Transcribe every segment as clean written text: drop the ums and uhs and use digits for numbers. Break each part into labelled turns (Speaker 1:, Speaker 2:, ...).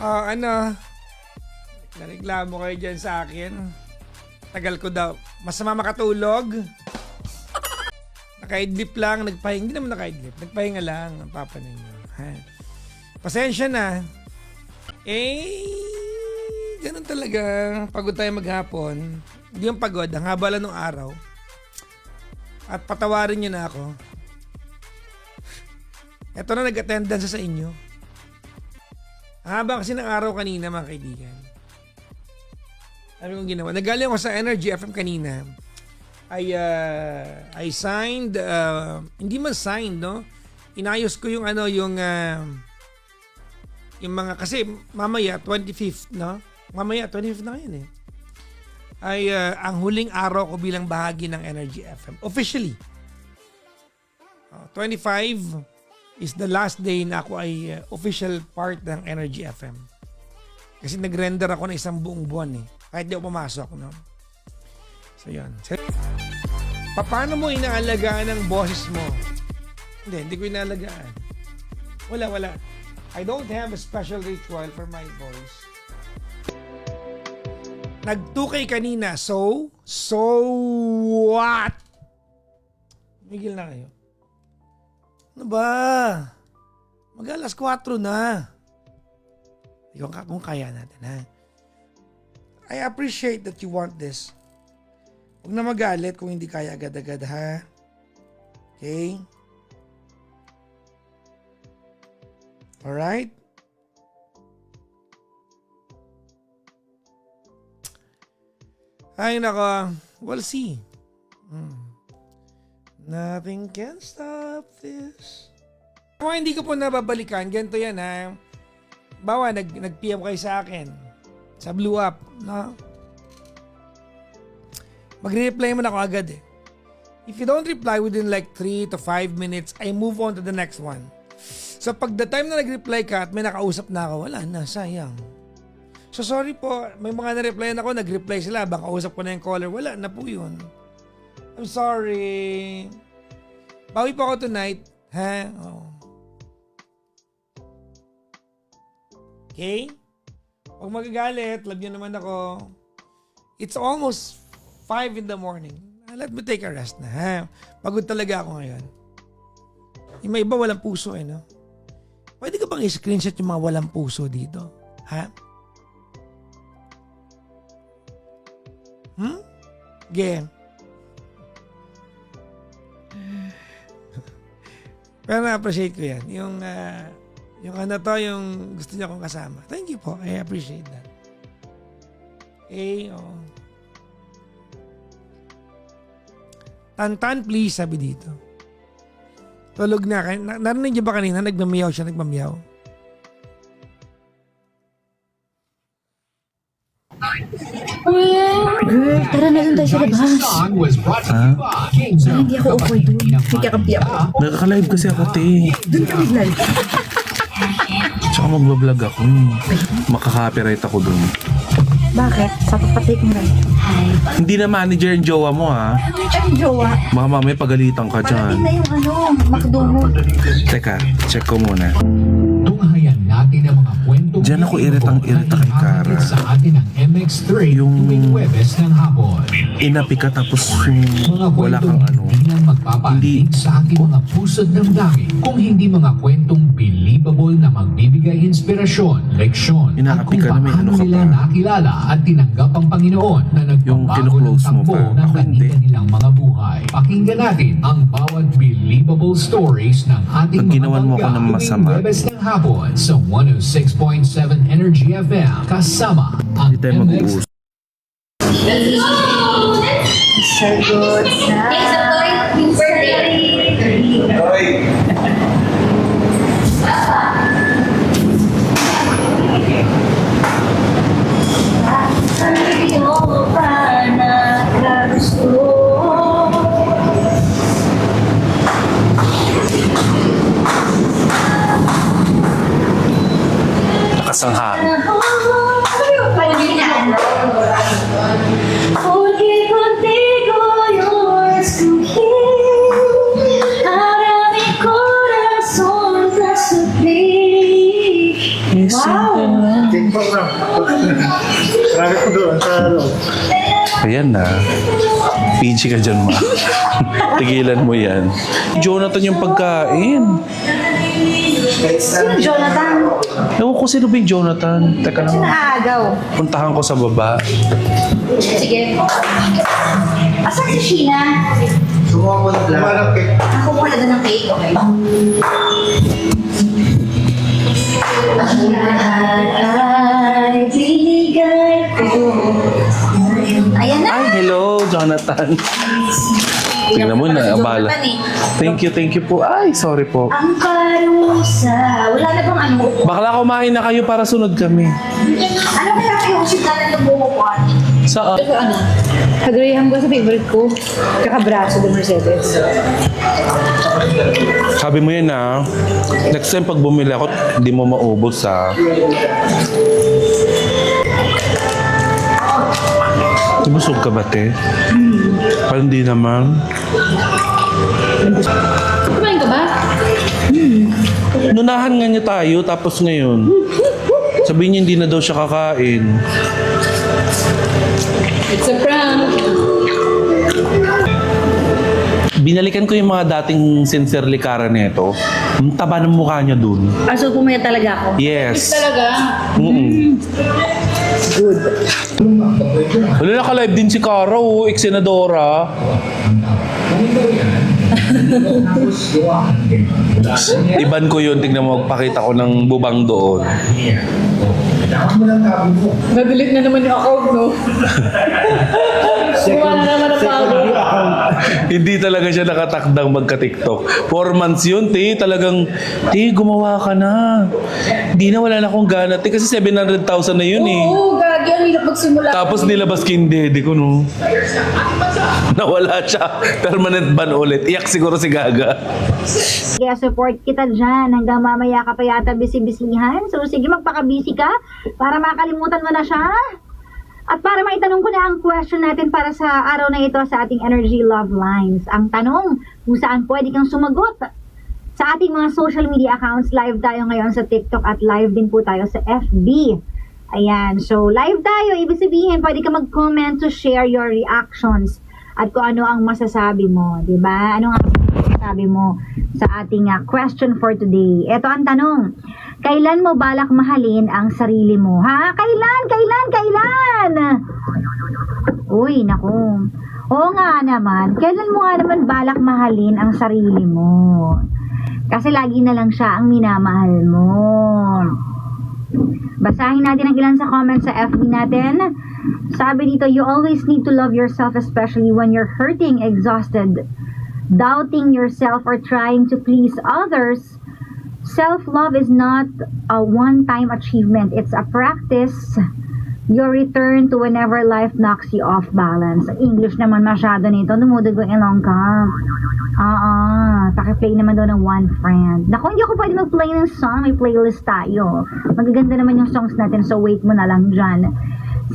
Speaker 1: Ano, nareklamo kayo dyan sa akin. Tagal ko daw. Masama makatulog. Nakaidlip lang, nagpahinga. Hindi naman nakaidlip. Nagpahinga lang ang papa ninyo. Ha? Pasensya na. Ganun talaga. Pagod tayo maghapon. Hindi yung pagod. Ang haba lang ng araw. At patawarin nyo na ako. Ito na nag-attendance sa inyo. Ang haba kasi ng araw kanina, mga kaibigan. Ano kong ginawa? Nagaling ako sa Energy FM kanina. I signed, hindi man signed, no? Inayos ko yung yung mga, kasi mamaya, 25th, no? Mamaya, 25th na ngayon ang huling araw ko bilang bahagi ng Energy FM. Officially. 25 is the last day na ako ay official part ng Energy FM. Kasi nag-render ako ng isang buong buwan kahit di ako pumasok, no? So, yun. Paano mo inaalagaan ang boses mo? Hindi ko inaalagaan. Wala. I don't have a special ritual for my voice. Nagtukay kanina, so what? Migil na kayo. Ano ba? Mag-alas 4 na. Kung kaya natin, ha? I appreciate that you want this. Huwag na magalit kung hindi kaya agad-agad, ha? Okay? Alright? Ay, nako. We'll see. Nothing can stop this. Kung hindi ko po nababalikan, ganito yan, ha? Bawa, nag-PM kayo sa akin sa Blue App, no? Magre-reply mo na ako agad If you don't reply within like 3 to 5 minutes, I move on to the next one. So pag the time na nag-reply ka at may nakausap na ako, wala na, sayang. So sorry po, may mga na-replyan ako, nag-reply sila, baka kausap ko na yung caller, wala na po yun. I'm sorry. Bawi pa ako tonight, ha? Oh. Okay? Huwag magagalit, love nyo naman ako. It's almost 5 in the morning. Let me take a rest na, ha? Pagod talaga ako ngayon. Yung may iba walang puso, no? Pwede ka bang i-screenshot yung mga walang puso dito? Ha? Game. Pero na-appreciate ko yan. Yung gusto niya akong kasama. Thank you po. I appreciate that. Tantan, please, sabi dito. Tulog na. Narinig niyo ba kanina? Nagmamiyaw siya, nagmamiyaw.
Speaker 2: Girl, tara na doon tayo sa labas. Parang hindi ako okay doon. Nagkakampi ako.
Speaker 3: Nakaka-live kasi ako, te.
Speaker 2: Doon ka nag-live.
Speaker 3: Tsaka mag-vlog ako. Makaka-copyright ako doon.
Speaker 2: Bakit? Sa papatay ko na.
Speaker 3: Hindi na manager yung jowa mo, ha?
Speaker 2: Ang jowa.
Speaker 3: Baka mamaya pagalitan ka
Speaker 2: Parating
Speaker 3: dyan.
Speaker 2: na yung McDo mo.
Speaker 3: Teka, check ko muna.
Speaker 4: Tunghayan natin ang mga kwentong
Speaker 3: Diyan ako iritang-irita kay Kara.
Speaker 4: sa atin ng MX3
Speaker 3: Yung-
Speaker 4: tuwing Huwebes ng hapon.
Speaker 3: Inapi ka tapos
Speaker 4: Mga
Speaker 3: wala
Speaker 4: kwentong
Speaker 3: kang
Speaker 4: hindi nang magpapaantig sa ating mga puso't damdamin. Kung hindi mga kwentong believable na magbibigay inspirasyon, leksyon, at
Speaker 3: Inaapi
Speaker 4: kung
Speaker 3: ka naman,
Speaker 4: paano
Speaker 3: ano ka
Speaker 4: nila
Speaker 3: pa?
Speaker 4: nakilala at tinanggap ang Panginoon na
Speaker 3: Yung
Speaker 4: nagbabago ng
Speaker 3: kinuklose mo
Speaker 4: takbo
Speaker 3: pa.
Speaker 4: ng
Speaker 3: Ako hindi.
Speaker 4: kanilang mga buhay. Pakinggan natin ang bawat believable stories ng ating
Speaker 3: Pag ginawan mo ako ng
Speaker 4: tuwing
Speaker 3: masama,
Speaker 4: Huwebes ng hapon sa 106.7 Energy FM kasama ang
Speaker 3: hindi tayo mag-uusap.
Speaker 2: Sagot sa...
Speaker 3: Lakas ang hangin.
Speaker 5: Porque contigo yo escogí, ahora mi corazón te suplir. Wow!
Speaker 3: Ayan na. PG ka dyan, ma. Tigilan mo yan. Jonathan yung pagkain.
Speaker 2: Sino Jonathan?
Speaker 3: Ewan ko sino ba yung Jonathan. Teka lang.
Speaker 2: Naagaw.
Speaker 3: Puntahan ko sa baba.
Speaker 2: Sige. Asan si Sheena? Ako muna doon ng cake, okay? Ay, binigay ko. Ayan na.
Speaker 3: Ay, hello, Jonathan. Tingnan mo na, abala. Thank you po. Ay, sorry po.
Speaker 2: Ang parusa. Wala na bang ano?
Speaker 3: Bakla kumain na kayo para sunod kami.
Speaker 2: Ano kaya kayo kasi na ng bumukuan?
Speaker 3: Saan?
Speaker 2: Ito ano? Kagraham ko sa favorite ko. Tsaka braso de Mercedes.
Speaker 3: Sabi mo yun na, next time pag bumili ako, hindi mo maubos ha. Busog ka ba, te? Parang di naman.
Speaker 2: Kumain ka ba?
Speaker 3: Nunahan nga niya tayo, tapos ngayon, sabihin niya hindi na daw siya kakain.
Speaker 2: It's a prank.
Speaker 3: Binalikan ko yung mga dating sincerely Cara neto. Ang taba ng mukha niya dun.
Speaker 2: So pumayat talaga ako?
Speaker 3: Yes.
Speaker 2: Talaga?
Speaker 3: Good. Wala, naka-live din si Cara, oh. Ex-senadora. Iban ko yun. Tignan mo, magpakita ko ng bubang doon.
Speaker 2: Nadilit na naman yung account, no? Wala na naman ang
Speaker 3: Hindi talaga siya nakatakdang magka-TikTok. 4 months yun, te. Talagang, te, gumawa ka na. Hindi na, wala na akong gana. Te, kasi 700,000 na yun eh.
Speaker 2: Oo, gagi. Ang hirap magsimula.
Speaker 3: Tapos nilabas king daddy ko, no? Nawala siya. Permanent ban ulit. Iyak siguro si Gaga.
Speaker 6: Kaya support kita dyan hanggang mamaya ka pa yata busy-busyhan. So sige, magpaka-busy ka para makalimutan mo na siya. At para maitanong ko na ang question natin para sa araw na ito sa ating Energy Love Lines. Ang tanong, kung saan pwede kang sumagot sa ating mga social media accounts. Live tayo ngayon sa TikTok at live din po tayo sa FB. Ayan, so live tayo. Ibig sabihin, pwede ka mag-comment to share your reactions at kung ano ang masasabi mo, di ba? Ano ang masasabi mo sa ating question for today? Ito ang tanong. Kailan mo balak mahalin ang sarili mo? Ha? Kailan? Uy, naku. Oo nga naman. Kailan mo nga naman balak mahalin ang sarili mo? Kasi lagi na lang siya ang minamahal mo. Basahin natin ang ilan sa comments sa FB natin. Sabi dito, you always need to love yourself, especially when you're hurting, exhausted, doubting yourself, or trying to please others. Self-love is not a one-time achievement. It's a practice. Your return to whenever life knocks you off balance. English naman masyado nito. Dumudog yung ilong ka. Pakiplay naman daw ng One Friend. Naku, hindi ako pwede mag-play ng song. May playlist tayo. Magaganda naman yung songs natin, so wait mo na lang dyan.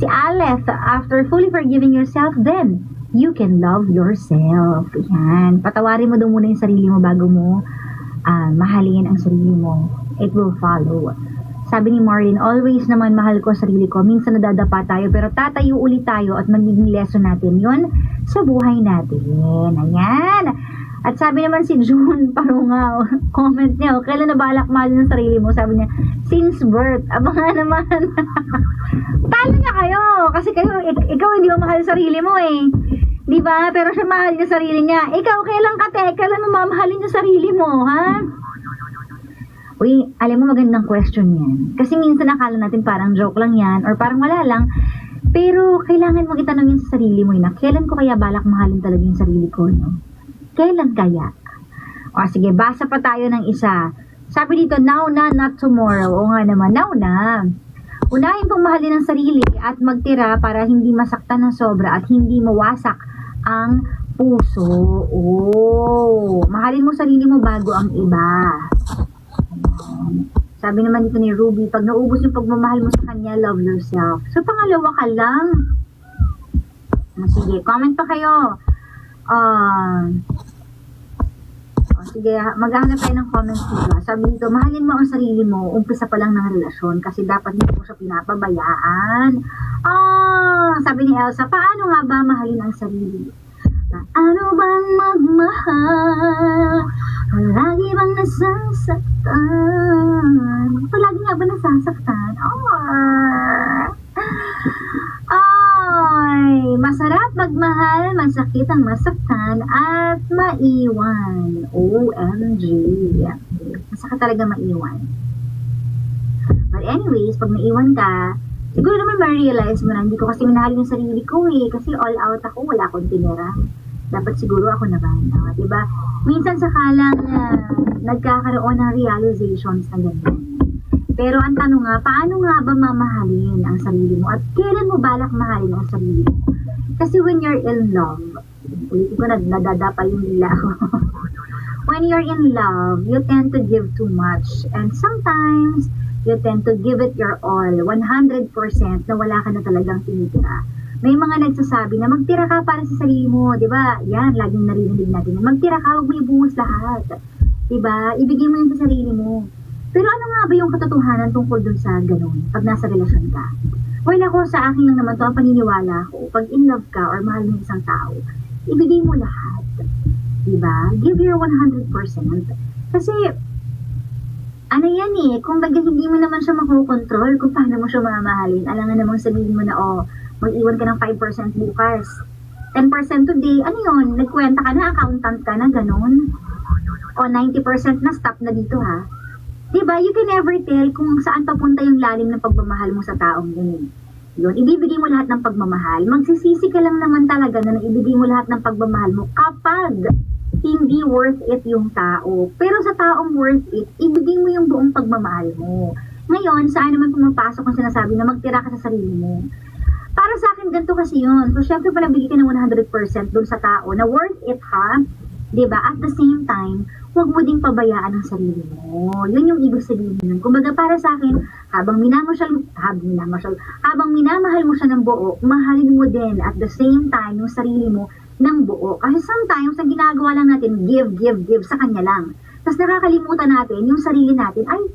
Speaker 6: Si Aleph, after fully forgiving yourself, then you can love yourself. Yan. Patawarin mo daw muna yung sarili mo bago mo mahalin ang sarili mo. It will follow. Sabi ni Marlene, always naman mahal ko sarili ko. Minsan nadadapa tayo, pero tatayo ulit tayo at magiging lesson natin yon sa buhay natin. Ayan. At sabi naman si June Parungaw, comment niya, kailan na balak mahalin ang sarili mo? Sabi niya, since birth. Aba nga naman. Talo niya kayo. Kasi kayo, ikaw hindi mo mahal sarili mo eh. Di ba? Pero siya mahal niya sarili niya. Ikaw, kailan ka, te? Kailan mo mamahalin yung sarili mo, ha? Uy, alam mo, magandang question yan. Kasi minsan akala natin parang joke lang yan or parang wala lang. Pero kailangan mong itanongin sa sarili mo na, kailan ko kaya balak mahalin talaga yung sarili ko, no? Kailan kaya? O sige, basa pa tayo ng isa. Sabi dito, now na, not tomorrow. O nga naman, now na. Unahin pong mahalin ang sarili at magtira para hindi masaktan ng sobra at hindi mawasak ang puso. Oh, mahalin mo sarili mo bago ang iba. Sabi naman dito ni Ruby, pag naubos yung pagmamahal mo sa kanya, love yourself. So, pangalawa ka lang. Sige, comment pa kayo. O, sige, maghahanap tayo ng comments dito. Sabi dito, mahalin mo ang sarili mo, umpisa pa lang ng relasyon kasi dapat hindi mo siya pinapabayaan. Sabi ni Elsa, paano nga ba mahalin ang sarili? Paano bang magmahal? Palagi bang nasasaktan? Palagi nga ba nasasaktan? Ay, masarap magmahal, masakit ang masaktan at maiwan. OMG. Masakit talaga maiwan. But anyways, pag naiwan ka, siguro naman ma-realize mo na hindi ko kasi minahal yung sarili ko kasi all out ako, wala akong tinira. Dapat siguro ako naman. Diba? Minsan sakalang nagkakaroon ng realizations na ganyan. Pero ang tanong nga, paano nga ba mamahalin ang sarili mo? At kailan mo balak mahalin ang sarili mo? Kasi when you're in love, ulitin ko na, nadadapa yung lila ko. When you're in love, you tend to give too much. And sometimes, you tend to give it your all, 100% na wala ka na talagang tinitira. May mga nagsasabi na magtira ka para sa sarili mo, di ba? Yan, laging narinig natin. Magtira ka, huwag mo ibuhos lahat. Di ba? Ibigay mo yun sa sarili mo. Pero ano nga ba yung katotohanan tungkol dun sa ganun, pag nasa relasyon ka? Well, ako, sa akin lang naman to ang paniniwala ko. Pag in love ka or mahal mo isang tao, ibigay mo lahat. Diba? Give your 100%. Kasi, ano yan kung baga hindi mo naman siya makokontrol kung paano mo siya mamahalin. Alam nga namang sabihin mo na, mag-iwan ka ng 5% bukas. 10% today, ano yun? Nagkwenta ka na, accountant ka na, ganun. O 90% na, stop na dito ha. Diba, you can never tell kung saan papunta yung lalim ng pagmamahal mo sa taong yun. Yun, ibibigay mo lahat ng pagmamahal. Magsisisi ka lang naman talaga na ibibigay mo lahat ng pagmamahal mo kapag hindi worth it yung tao. Pero sa taong worth it, ibigay mo yung buong pagmamahal mo. Ngayon, saan naman pumapasok ang sinasabi na magtira ka sa sarili mo? Para sa akin, ganito kasi yun. So, syempre pala bigay ka ng 100% dun sa tao na worth it ha. Diba? At the same time, huwag mo ding pabayaan ang sarili mo. Yun yung ibig sabihin nun. Kumbaga para sa akin, habang minamahal mo siya ng buo, mahalin mo din at the same time yung sarili mo ng buo. Kasi sometimes, ang ginagawa lang natin, give sa kanya lang. Tapos nakakalimutan natin yung sarili natin, ay,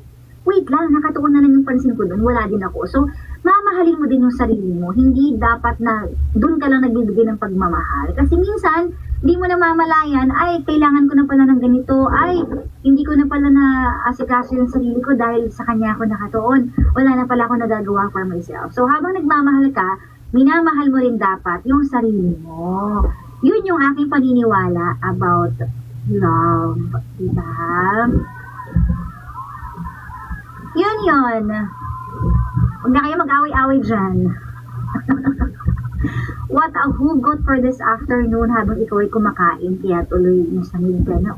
Speaker 6: wait lang, nakatuon na lang yung pansin ko doon, wala din ako. So, mamahalin mo din yung sarili mo. Hindi dapat na doon ka lang nagbibigay ng pagmamahal. Kasi minsan, hindi mo na mamalayan, ay, kailangan ko na pala ng ganito, ay, hindi ko na pala na asikaso yung sarili ko dahil sa kanya ako nakatuon. Wala na pala ako nagagawa for myself. So, habang nagmamahal ka, minamahal mo rin dapat yung sarili mo. Yun yung aking paniniwala about love. Diba? Yun. Huwag na kayo mag-away-away dyan. What a hugot for this afternoon habang ikaw ay kumakain. Kaya tuloy mo sa ka na,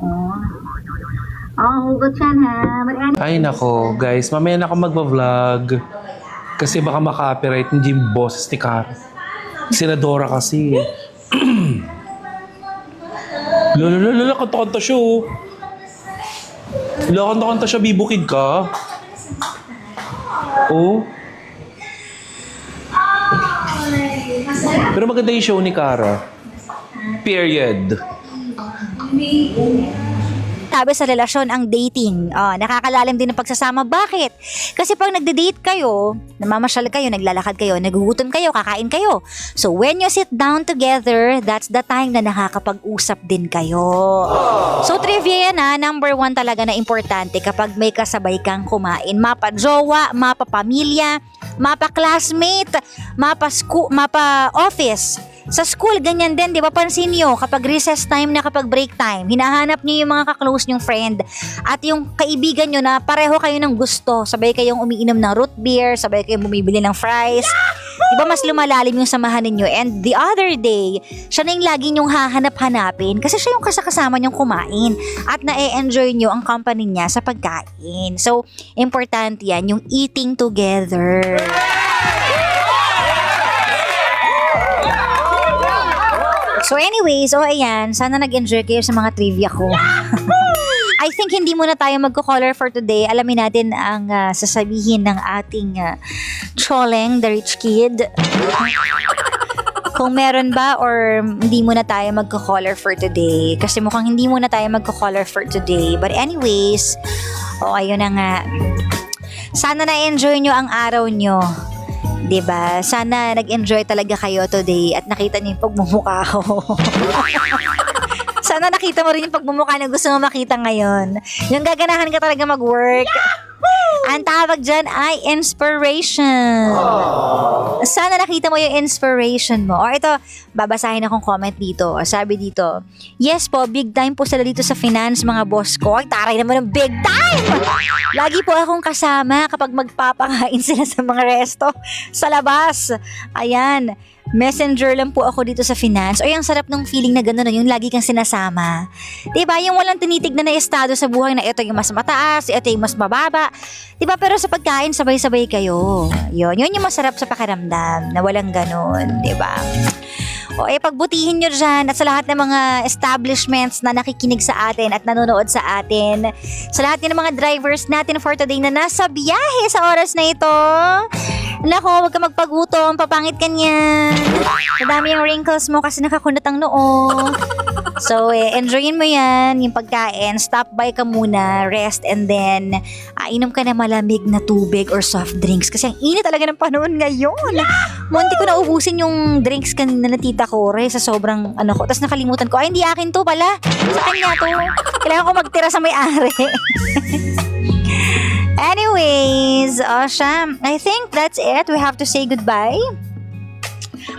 Speaker 6: hugot yan ha.
Speaker 3: Ay nako, guys, mamaya na ako magpa-vlog. Kasi baka maka-copyright hindi yung boses ni Cara. Senadora kasi. Lala, kanta-kanta siya kanta-kanta siya, bibukid ka. Pero maganda yung show ni Cara. Period.
Speaker 2: Sabi sa relasyon ang dating. Nakakalalim din ang pagsasama. Bakit? Kasi pag nagde-date kayo, namamasyal kayo, naglalakad kayo, nagugutom kayo, kakain kayo. So when you sit down together, that's the time na nakakapag-usap din kayo. So trivia yan number 1 talaga na importante kapag may kasabay kang kumain. Mapa-jowa, mapa-pamilya, mapa-classmate, mapa-office. Sa school, ganyan din, di ba? Pansin nyo, kapag recess time na, kapag break time, hinahanap nyo yung mga kaklose nyong friend at yung kaibigan nyo na pareho kayo ng gusto. Sabay kayong umiinom ng root beer, sabay kayong bumibili ng fries. Di ba mas lumalalim yung samahan ninyo? And the other day, siya na yung lagi nyong hahanap-hanapin kasi siya yung kasama nyong kumain at na-enjoy nyo ang company niya sa pagkain. So, importante yan, yung eating together. So anyways, ayan, sana nag-enjoy kayo sa mga trivia ko. I think hindi muna tayo magko-color for today. Alamin natin ang sasabihin ng ating Choleng, the rich kid. kung meron ba or hindi muna tayo magko-color for today. Kasi mukhang hindi muna tayo magko-color for today. But anyways, ayun na nga. Sana na-enjoy nyo ang araw nyo. 'Di ba? Sana nag-enjoy talaga kayo today at nakita niyo yung pagmumukha ko. Sana nakita mo rin yung pagmumukha na gusto mo makita ngayon. Yung gaganahan ka talaga mag-work. Ang tawag dyan ay inspiration. Sana nakita mo yung inspiration mo. O ito, babasahin akong comment dito. Sabi dito, yes po, big time po sila dito sa finance mga boss ko. Ay, taray naman ng big time! Lagi po akong kasama kapag magpapangain sila sa mga resto sa labas. Ayan. Messenger lang po ako dito sa finance. O yung sarap ng feeling na gano'n, yung lagi kang sinasama. Diba? Yung walang tinitignan na estado sa buhay na ito yung mas mataas, ito yung mas mababa. Diba? Pero sa pagkain, sabay-sabay kayo. Yun yung masarap sa pakiramdam na walang gano'n. Diba? O pagbutihin nyo dyan at sa lahat ng mga establishments na nakikinig sa atin at nanonood sa atin. Sa lahat ng mga drivers natin for today na nasa biyahe sa oras na ito. Nako, huwag ka magpagutom, papangit ka niyan. Madami yung wrinkles mo kasi nakakunot ang noo. So, enjoyin mo yan, yung pagkain. Stop by ka muna, rest, and then inom ka na malamig na tubig or soft drinks. Kasi ang init talaga ng panahon ngayon. Munti ko na ubusin yung drinks kanina na tita ko, sa sobrang ko. Tapos nakalimutan ko, hindi akin to pala. Sa kanya to. Kailangan ko magtira sa may-ari. Anyways, siya, I think that's it. We have to say goodbye.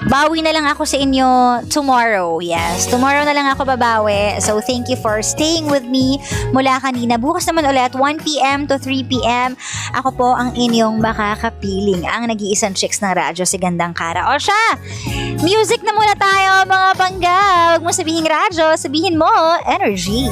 Speaker 2: Bawi na lang ako sa inyo tomorrow. Yes, tomorrow na lang ako babawi. So, thank you for staying with me mula kanina. Bukas naman ulit, 1 p.m. to 3 p.m. Ako po ang inyong makakapiling, ang nag-iisang chicks ng radyo, si Gandang Kara. O siya, music na muna tayo mga pangga. Huwag mo sabihin radyo, sabihin mo energy.